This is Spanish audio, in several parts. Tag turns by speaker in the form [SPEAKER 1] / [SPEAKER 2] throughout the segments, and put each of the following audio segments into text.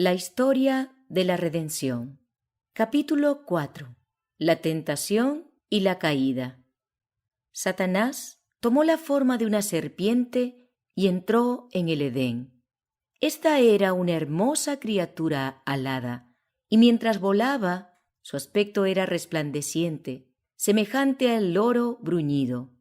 [SPEAKER 1] La historia de la redención. Capítulo 4. La tentación y la caída. Satanás tomó la forma de una serpiente y entró en el Edén. Esta era una hermosa criatura alada, y mientras volaba, su aspecto era resplandeciente, semejante al loro bruñido.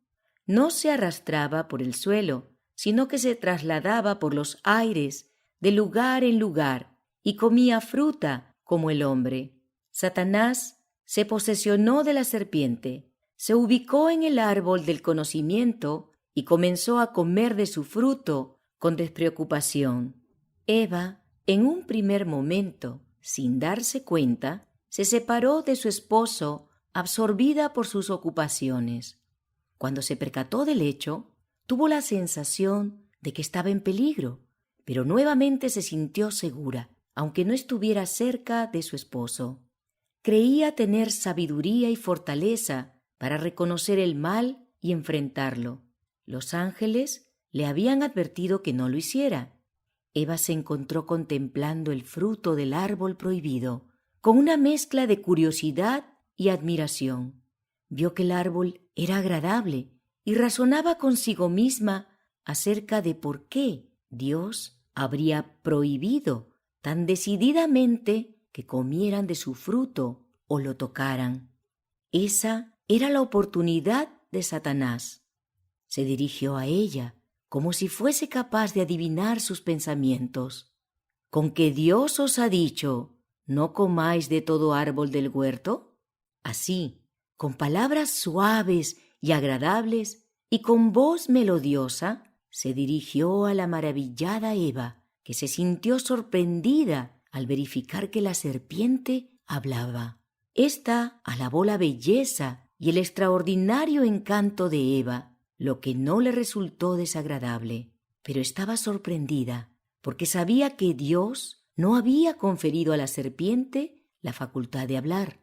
[SPEAKER 1] No se arrastraba por el suelo, sino que se trasladaba por los aires de lugar en lugar, y comía fruta como el hombre. Satanás se posesionó de la serpiente, se ubicó en el árbol del conocimiento y comenzó a comer de su fruto con despreocupación. Eva, en un primer momento, sin darse cuenta, se separó de su esposo, absorbida por sus ocupaciones. Cuando se percató del hecho, tuvo la sensación de que estaba en peligro, pero nuevamente se sintió segura, aunque no estuviera cerca de su esposo. Creía tener sabiduría y fortaleza para reconocer el mal y enfrentarlo. Los ángeles le habían advertido que no lo hiciera. Eva se encontró contemplando el fruto del árbol prohibido, con una mezcla de curiosidad y admiración. Vio que el árbol era agradable y razonaba consigo misma acerca de por qué Dios habría prohibido tan decididamente que comieran de su fruto o lo tocaran. Esa era la oportunidad de Satanás. Se dirigió a ella como si fuese capaz de adivinar sus pensamientos. ¿Con que Dios os ha dicho, no comáis de todo árbol del huerto? Así, con palabras suaves y agradables y con voz melodiosa, se dirigió a la maravillada Eva, que se sintió sorprendida al verificar que la serpiente hablaba. Ésta alabó la belleza y el extraordinario encanto de Eva, lo que no le resultó desagradable, pero estaba sorprendida porque sabía que Dios no había conferido a la serpiente la facultad de hablar.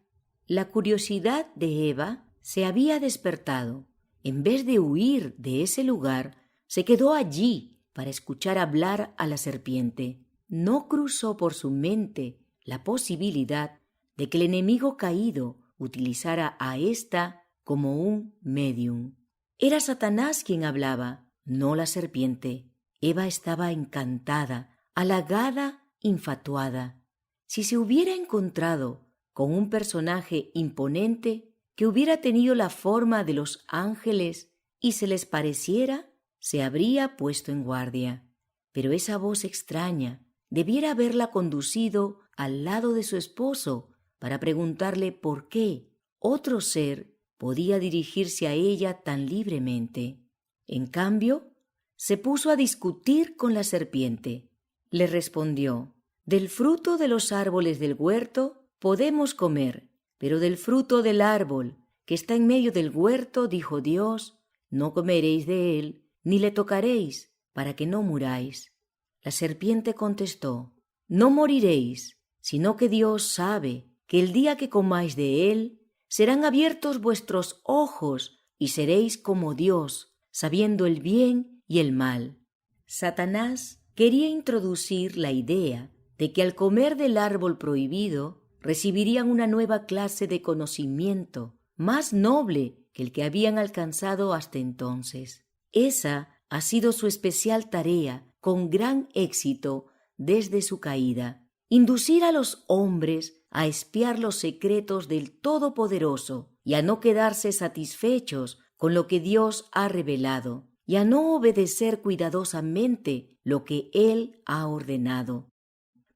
[SPEAKER 1] La curiosidad de Eva se había despertado. En vez de huir de ese lugar, se quedó allí para escuchar hablar a la serpiente. No cruzó por su mente la posibilidad de que el enemigo caído utilizara a ésta como un medium. Era Satanás quien hablaba, no la serpiente. Eva estaba encantada, halagada, infatuada. Si se hubiera encontrado con un personaje imponente que hubiera tenido la forma de los ángeles y se les pareciera, se habría puesto en guardia. Pero esa voz extraña debiera haberla conducido al lado de su esposo para preguntarle por qué otro ser podía dirigirse a ella tan libremente. En cambio, se puso a discutir con la serpiente. Le respondió: «Del fruto de los árboles del huerto podemos comer, pero del fruto del árbol que está en medio del huerto, dijo Dios, no comeréis de él, ni le tocaréis, para que no muráis». La serpiente contestó: «No moriréis, sino que Dios sabe que el día que comáis de él, serán abiertos vuestros ojos y seréis como Dios, sabiendo el bien y el mal». Satanás quería introducir la idea de que al comer del árbol prohibido recibirían una nueva clase de conocimiento, más noble que el que habían alcanzado hasta entonces. Esa ha sido su especial tarea, con gran éxito desde su caída: inducir a los hombres a espiar los secretos del Todopoderoso y a no quedarse satisfechos con lo que Dios ha revelado, y a no obedecer cuidadosamente lo que Él ha ordenado.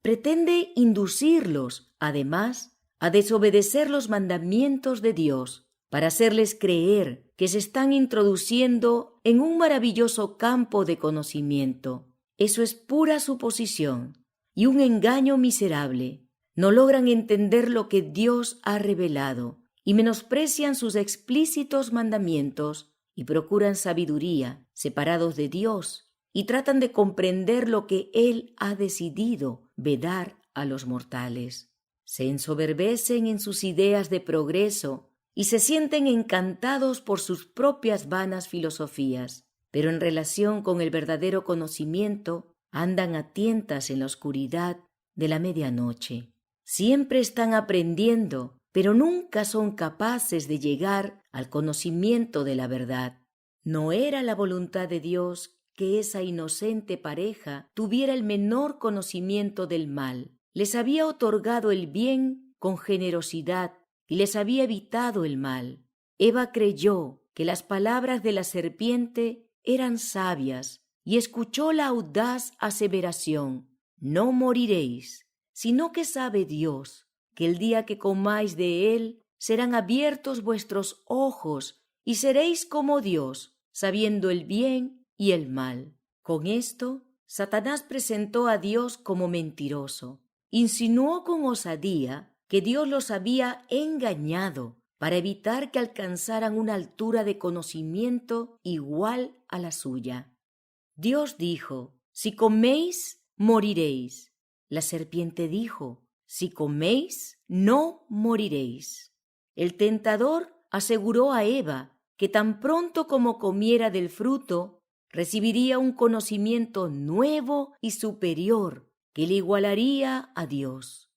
[SPEAKER 1] Pretende inducirlos, además, a desobedecer los mandamientos de Dios, para hacerles creer que se están introduciendo en un maravilloso campo de conocimiento. Eso es pura suposición y un engaño miserable. No logran entender lo que Dios ha revelado y menosprecian sus explícitos mandamientos y procuran sabiduría separados de Dios y tratan de comprender lo que Él ha decidido vedar a los mortales. Se ensoberbecen en sus ideas de progreso y se sienten encantados por sus propias vanas filosofías, pero en relación con el verdadero conocimiento andan a tientas en la oscuridad de la medianoche. Siempre están aprendiendo, pero nunca son capaces de llegar al conocimiento de la verdad. No era la voluntad de Dios que esa inocente pareja tuviera el menor conocimiento del mal. Les había otorgado el bien con generosidad y les había evitado el mal. Eva creyó que las palabras de la serpiente eran sabias y escuchó la audaz aseveración: no moriréis, sino que sabe Dios que el día que comáis de él serán abiertos vuestros ojos y seréis como Dios, sabiendo el bien y el mal. Con esto, Satanás presentó a Dios como mentiroso. Insinuó con osadía que Dios los había engañado para evitar que alcanzaran una altura de conocimiento igual a la suya. Dios dijo: si coméis, moriréis. La serpiente dijo: si coméis, no moriréis. El tentador aseguró a Eva que tan pronto como comiera del fruto, recibiría un conocimiento nuevo y superior que le igualaría a Dios.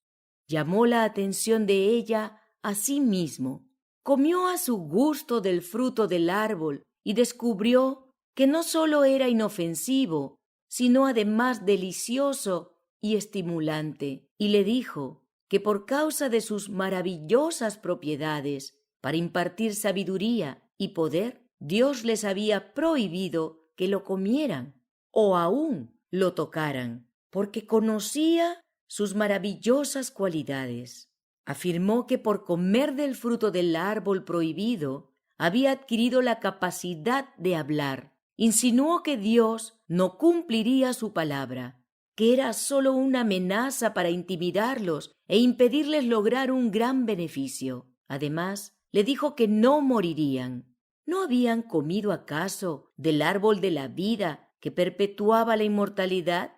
[SPEAKER 1] Llamó la atención de ella a sí mismo. Comió a su gusto del fruto del árbol y descubrió que no solo era inofensivo, sino además delicioso y estimulante, y le dijo que por causa de sus maravillosas propiedades para impartir sabiduría y poder, Dios les había prohibido que lo comieran o aún lo tocaran, porque conocía sus maravillosas cualidades. Afirmó que por comer del fruto del árbol prohibido había adquirido la capacidad de hablar. Insinuó que Dios no cumpliría su palabra, que era sólo una amenaza para intimidarlos e impedirles lograr un gran beneficio. Además, le dijo que no morirían. ¿No habían comido acaso del árbol de la vida que perpetuaba la inmortalidad?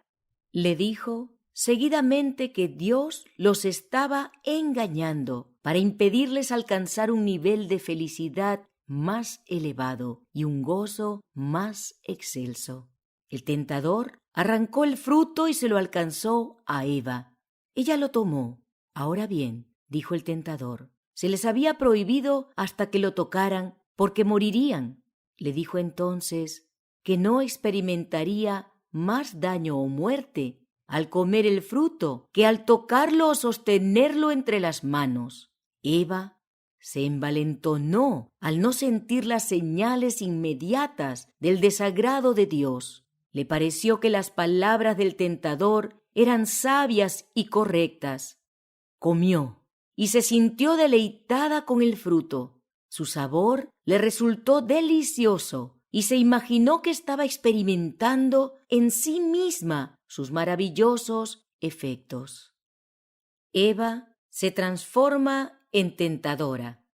[SPEAKER 1] Le dijo seguidamente que Dios los estaba engañando para impedirles alcanzar un nivel de felicidad más elevado y un gozo más excelso. El tentador arrancó el fruto y se lo alcanzó a Eva. Ella lo tomó. Ahora bien, dijo el tentador, se les había prohibido hasta que lo tocaran porque morirían. Le dijo entonces que no experimentaría más daño o muerte al comer el fruto que al tocarlo o sostenerlo entre las manos. Eva se envalentonó al no sentir las señales inmediatas del desagrado de Dios. Le pareció que las palabras del tentador eran sabias y correctas. Comió y se sintió deleitada con el fruto. Su sabor le resultó delicioso y se imaginó que estaba experimentando en sí misma sus maravillosos efectos. Eva se transforma en tentadora.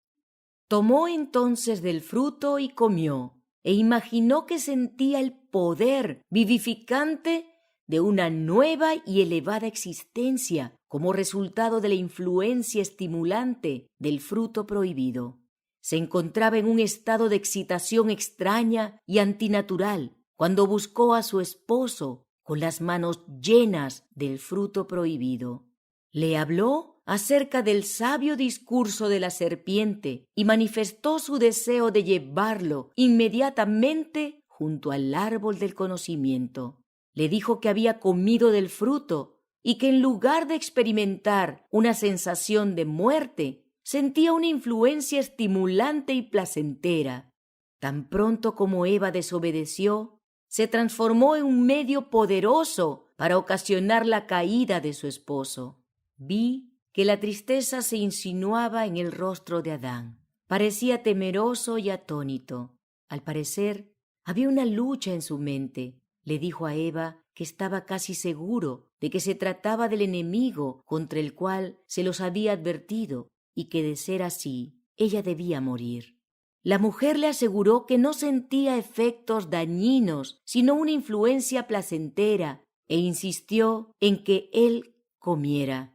[SPEAKER 1] Tomó entonces del fruto y comió, e imaginó que sentía el poder vivificante de una nueva y elevada existencia como resultado de la influencia estimulante del fruto prohibido. Se encontraba en un estado de excitación extraña y antinatural cuando buscó a su esposo con las manos llenas del fruto prohibido. Le habló acerca del sabio discurso de la serpiente y manifestó su deseo de llevarlo inmediatamente junto al árbol del conocimiento. Le dijo que había comido del fruto y que en lugar de experimentar una sensación de muerte, sentía una influencia estimulante y placentera. Tan pronto como Eva desobedeció, se transformó en un medio poderoso para ocasionar la caída de su esposo. Vi que la tristeza se insinuaba en el rostro de Adán. Parecía temeroso y atónito. Al parecer, había una lucha en su mente. Le dijo a Eva que estaba casi seguro de que se trataba del enemigo contra el cual se los había advertido y que, de ser así, ella debía morir. La mujer le aseguró que no sentía efectos dañinos, sino una influencia placentera, e insistió en que él comiera.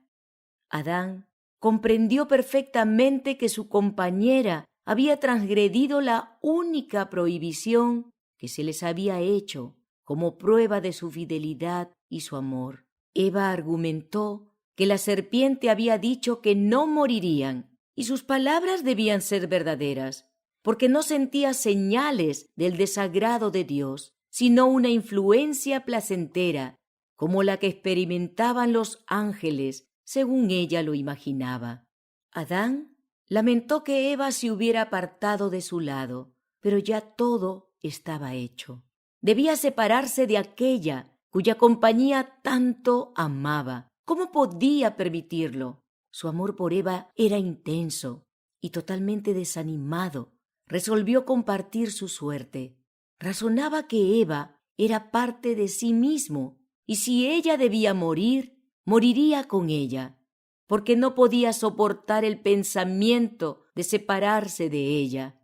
[SPEAKER 1] Adán comprendió perfectamente que su compañera había transgredido la única prohibición que se les había hecho como prueba de su fidelidad y su amor. Eva argumentó que la serpiente había dicho que no morirían, y sus palabras debían ser verdaderas, porque no sentía señales del desagrado de Dios, sino una influencia placentera, como la que experimentaban los ángeles, según ella lo imaginaba. Adán lamentó que Eva se hubiera apartado de su lado, pero ya todo estaba hecho. Debía separarse de aquella cuya compañía tanto amaba. ¿Cómo podía permitirlo? Su amor por Eva era intenso y totalmente desanimado. Resolvió compartir su suerte. Razonaba que Eva era parte de sí mismo, y si ella debía morir, moriría con ella, porque no podía soportar el pensamiento de separarse de ella.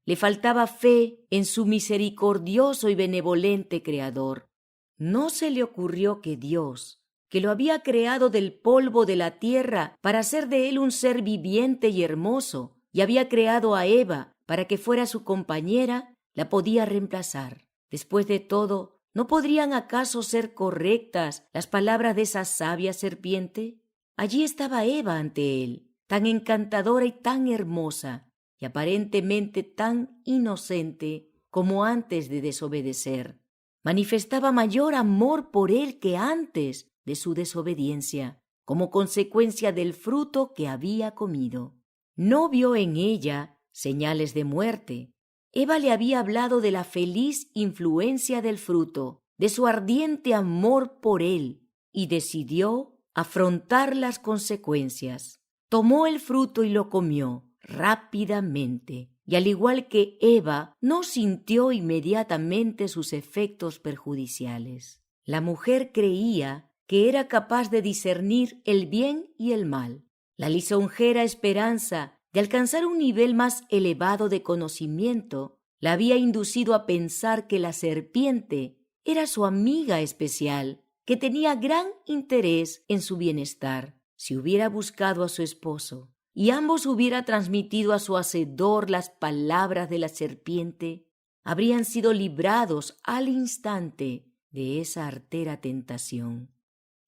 [SPEAKER 1] Le faltaba fe en su misericordioso y benevolente Creador. No se le ocurrió que Dios, que lo había creado del polvo de la tierra para hacer de él un ser viviente y hermoso, y había creado a Eva para que fuera su compañera, la podía reemplazar. Después de todo, ¿no podrían acaso ser correctas las palabras de esa sabia serpiente? Allí estaba Eva ante él, tan encantadora y tan hermosa, y aparentemente tan inocente como antes de desobedecer. Manifestaba mayor amor por él que antes de su desobediencia, como consecuencia del fruto que había comido. No vio en ella señales de muerte. Eva le había hablado de la feliz influencia del fruto, de su ardiente amor por él, y decidió afrontar las consecuencias. Tomó el fruto y lo comió rápidamente, y al igual que Eva, no sintió inmediatamente sus efectos perjudiciales. La mujer creía que era capaz de discernir el bien y el mal. La lisonjera esperanza de alcanzar un nivel más elevado de conocimiento la había inducido a pensar que la serpiente era su amiga especial, que tenía gran interés en su bienestar. Si hubiera buscado a su esposo y ambos hubiera transmitido a su hacedor las palabras de la serpiente, habrían sido librados al instante de esa artera tentación.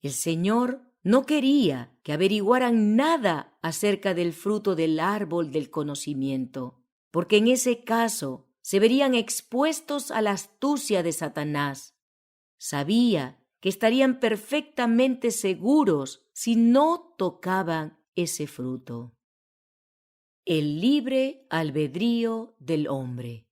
[SPEAKER 1] El Señor no quería que averiguaran nada acerca del fruto del árbol del conocimiento, porque en ese caso se verían expuestos a la astucia de Satanás. Sabía que estarían perfectamente seguros si no tocaban ese fruto. El libre albedrío del hombre.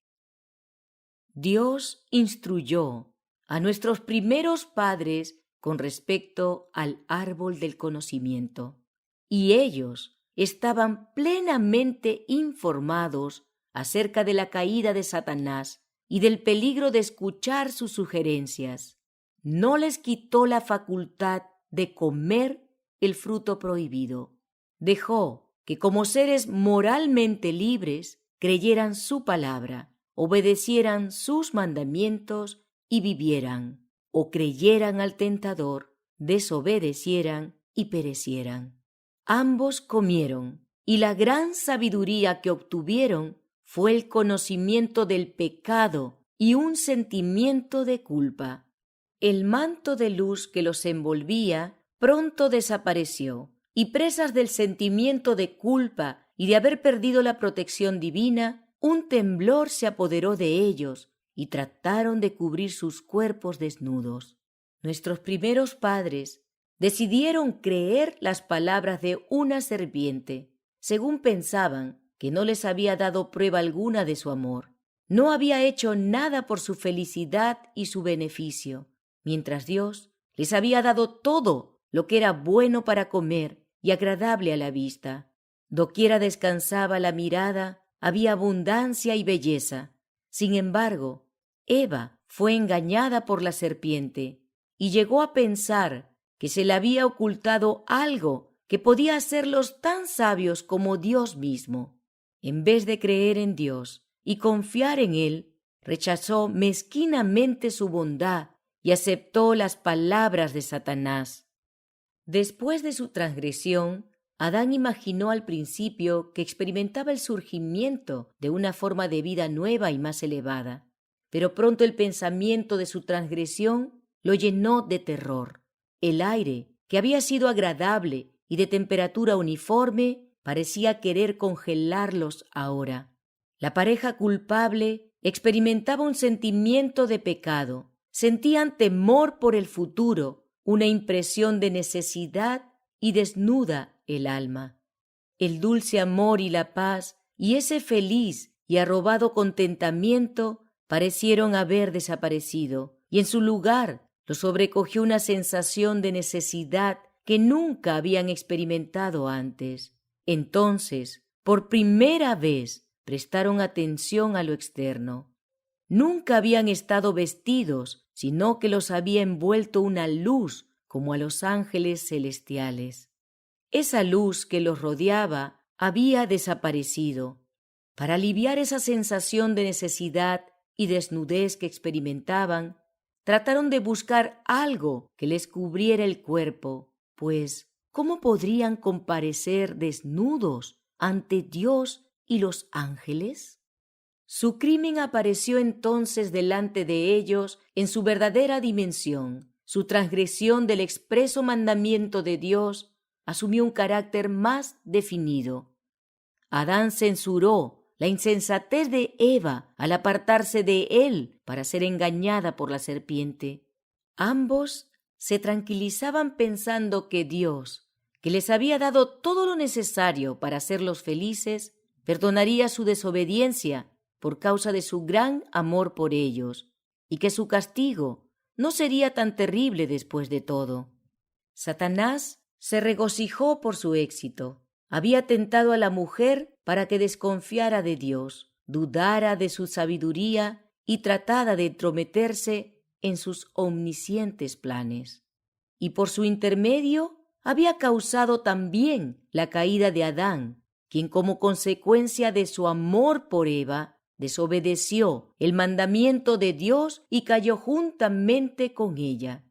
[SPEAKER 1] Dios instruyó a nuestros primeros padres con respecto al árbol del conocimiento, y ellos estaban plenamente informados acerca de la caída de Satanás y del peligro de escuchar sus sugerencias. No les quitó la facultad de comer el fruto prohibido. Dejó que como seres moralmente libres creyeran su palabra, obedecieran sus mandamientos y vivieran, o creyeran al tentador, desobedecieran y perecieran. Ambos comieron, y la gran sabiduría que obtuvieron fue el conocimiento del pecado y un sentimiento de culpa. El manto de luz que los envolvía pronto desapareció, y presas del sentimiento de culpa y de haber perdido la protección divina, un temblor se apoderó de ellos y trataron de cubrir sus cuerpos desnudos. Nuestros primeros padres decidieron creer las palabras de una serpiente, según pensaban que no les había dado prueba alguna de su amor. No había hecho nada por su felicidad y su beneficio, mientras Dios les había dado todo lo que era bueno para comer y agradable a la vista. Doquiera descansaba la mirada, había abundancia y belleza. Sin embargo, Eva fue engañada por la serpiente y llegó a pensar que se le había ocultado algo que podía hacerlos tan sabios como Dios mismo. En vez de creer en Dios y confiar en Él, rechazó mezquinamente su bondad y aceptó las palabras de Satanás. Después de su transgresión, Adán imaginó al principio que experimentaba el surgimiento de una forma de vida nueva y más elevada, pero pronto el pensamiento de su transgresión lo llenó de terror. El aire, que había sido agradable y de temperatura uniforme, parecía querer congelarlos ahora. La pareja culpable experimentaba un sentimiento de pecado. Sentían temor por el futuro, una impresión de necesidad y desnuda el alma. El dulce amor y la paz y ese feliz y arrobado contentamiento parecieron haber desaparecido, y en su lugar lo sobrecogió una sensación de necesidad que nunca habían experimentado antes. Entonces, por primera vez, prestaron atención a lo externo. Nunca habían estado vestidos, sino que los había envuelto una luz como a los ángeles celestiales. Esa luz que los rodeaba había desaparecido. Para aliviar esa sensación de necesidad y desnudez que experimentaban, trataron de buscar algo que les cubriera el cuerpo, pues ¿cómo podrían comparecer desnudos ante Dios y los ángeles? Su crimen apareció entonces delante de ellos en su verdadera dimensión. Su transgresión del expreso mandamiento de Dios asumió un carácter más definido. Adán censuró la insensatez de Eva al apartarse de él para ser engañada por la serpiente. Ambos se tranquilizaban pensando que Dios, que les había dado todo lo necesario para hacerlos felices, perdonaría su desobediencia por causa de su gran amor por ellos, y que su castigo no sería tan terrible después de todo. Satanás se regocijó por su éxito. Había tentado a la mujer para que desconfiara de Dios, dudara de su sabiduría y tratara de entrometerse en sus omniscientes planes. Y por su intermedio había causado también la caída de Adán, quien como consecuencia de su amor por Eva desobedeció el mandamiento de Dios y cayó juntamente con ella.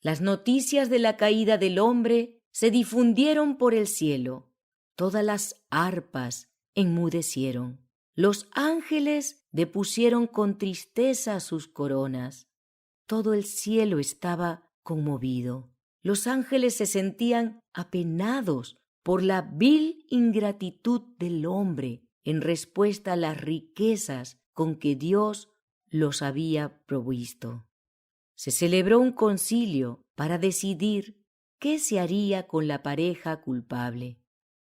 [SPEAKER 1] Las noticias de la caída del hombre se difundieron por el cielo. Todas las arpas enmudecieron. Los ángeles depusieron con tristeza sus coronas. Todo el cielo estaba conmovido. Los ángeles se sentían apenados por la vil ingratitud del hombre en respuesta a las riquezas con que Dios los había provisto. Se celebró un concilio para decidir qué se haría con la pareja culpable.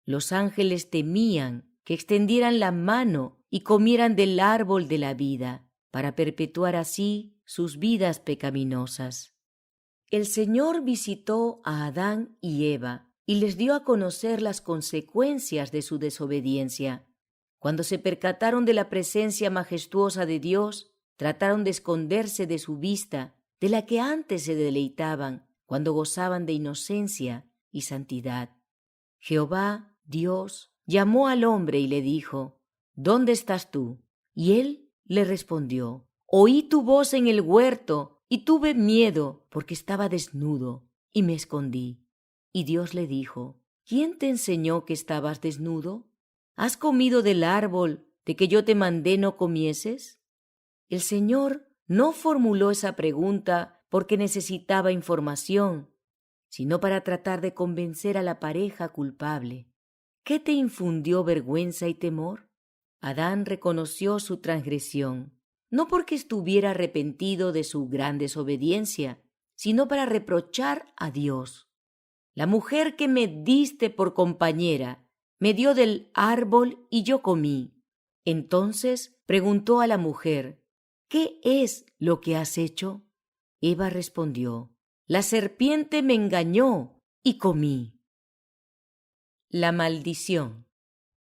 [SPEAKER 1] Los ángeles temían que extendieran la mano y comieran del árbol de la vida, para perpetuar así sus vidas pecaminosas. El Señor visitó a Adán y Eva y les dio a conocer las consecuencias de su desobediencia. Cuando se percataron de la presencia majestuosa de Dios, trataron de esconderse de su vista, de la que antes se deleitaban cuando gozaban de inocencia y santidad. Jehová, Dios, llamó al hombre y le dijo: ¿Dónde estás tú? Y él le respondió: Oí tu voz en el huerto y tuve miedo porque estaba desnudo y me escondí. Y Dios le dijo: ¿Quién te enseñó que estabas desnudo? ¿Has comido del árbol de que yo te mandé no comieses? El Señor no formuló esa pregunta porque necesitaba información, sino para tratar de convencer a la pareja culpable. ¿Qué te infundió vergüenza y temor? Adán reconoció su transgresión, no porque estuviera arrepentido de su gran desobediencia, sino para reprochar a Dios. La mujer que me diste por compañera me dio del árbol y yo comí. Entonces preguntó a la mujer: ¿Qué es lo que has hecho? Eva respondió: La serpiente me engañó y comí. La maldición.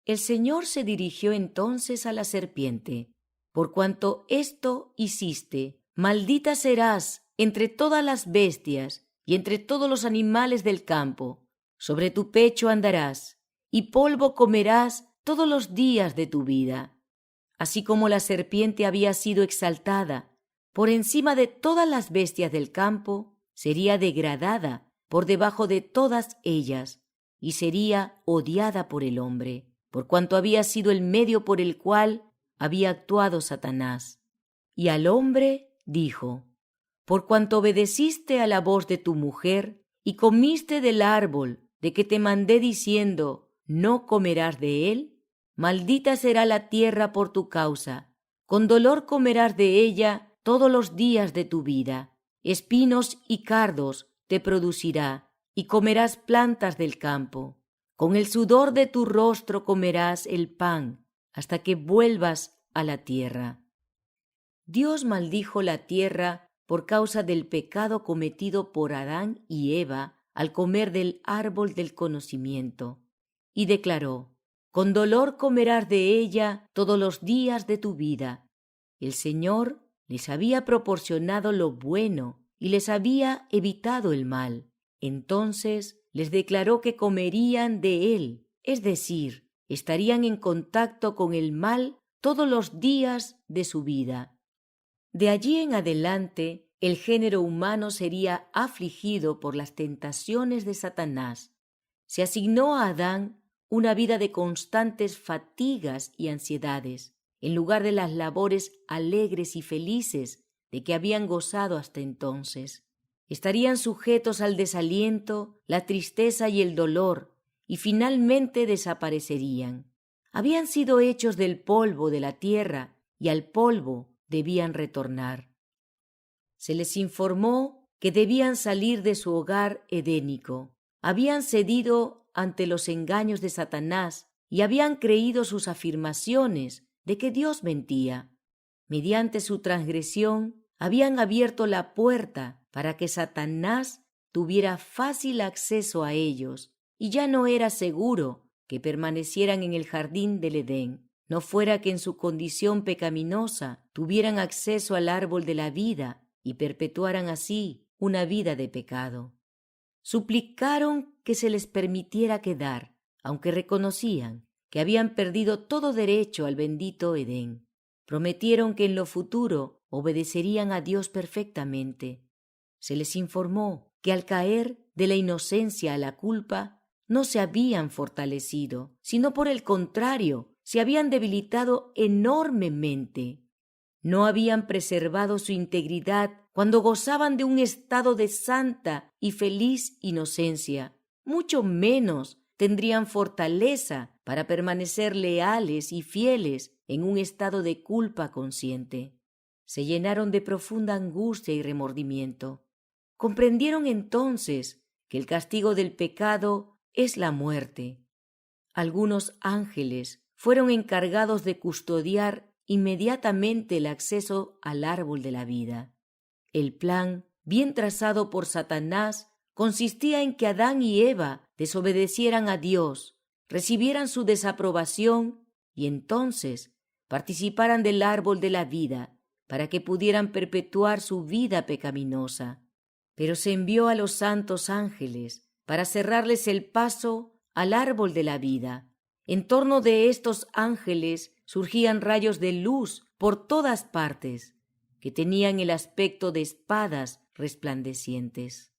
[SPEAKER 1] El Señor se dirigió entonces a la serpiente: Por cuanto esto hiciste, maldita serás entre todas las bestias y entre todos los animales del campo. Sobre tu pecho andarás, y polvo comerás todos los días de tu vida. Así como la serpiente había sido exaltada por encima de todas las bestias del campo, sería degradada por debajo de todas ellas, y sería odiada por el hombre, por cuanto había sido el medio por el cual había actuado Satanás. Y al hombre dijo: por cuanto obedeciste a la voz de tu mujer y comiste del árbol de que te mandé diciendo, no comerás de él, maldita será la tierra por tu causa, con dolor comerás de ella todos los días de tu vida, espinos y cardos te producirá, y comerás plantas del campo. Con el sudor de tu rostro comerás el pan, hasta que vuelvas a la tierra. Dios maldijo la tierra por causa del pecado cometido por Adán y Eva al comer del árbol del conocimiento, y declaró, con dolor comerás de ella todos los días de tu vida. El Señor les había proporcionado lo bueno y les había evitado el mal. Entonces les declaró que comerían de él, es decir, estarían en contacto con el mal todos los días de su vida. De allí en adelante, el género humano sería afligido por las tentaciones de Satanás. Se asignó a Adán una vida de constantes fatigas y ansiedades, en lugar de las labores alegres y felices de que habían gozado hasta entonces. Estarían sujetos al desaliento, la tristeza y el dolor, y finalmente desaparecerían. Habían sido hechos del polvo de la tierra, y al polvo debían retornar. Se les informó que debían salir de su hogar edénico. Habían cedido ante los engaños de Satanás y habían creído sus afirmaciones de que Dios mentía. Mediante su transgresión, habían abierto la puerta para que Satanás tuviera fácil acceso a ellos, y ya no era seguro que permanecieran en el jardín del Edén, no fuera que en su condición pecaminosa tuvieran acceso al árbol de la vida y perpetuaran así una vida de pecado. Suplicaron que se les permitiera quedar, aunque reconocían que habían perdido todo derecho al bendito Edén. Prometieron que en lo futuro obedecerían a Dios perfectamente. Se les informó que al caer de la inocencia a la culpa no se habían fortalecido, sino por el contrario, se habían debilitado enormemente. No habían preservado su integridad cuando gozaban de un estado de santa y feliz inocencia. Mucho menos tendrían fortaleza para permanecer leales y fieles en un estado de culpa consciente. Se llenaron de profunda angustia y remordimiento. Comprendieron entonces que el castigo del pecado es la muerte. Algunos ángeles fueron encargados de custodiar inmediatamente el acceso al árbol de la vida. El plan, bien trazado por Satanás, consistía en que Adán y Eva desobedecieran a Dios, recibieran su desaprobación y entonces participaran del árbol de la vida para que pudieran perpetuar su vida pecaminosa. Pero se envió a los santos ángeles para cerrarles el paso al árbol de la vida. En torno de estos ángeles surgían rayos de luz por todas partes, que tenían el aspecto de espadas resplandecientes.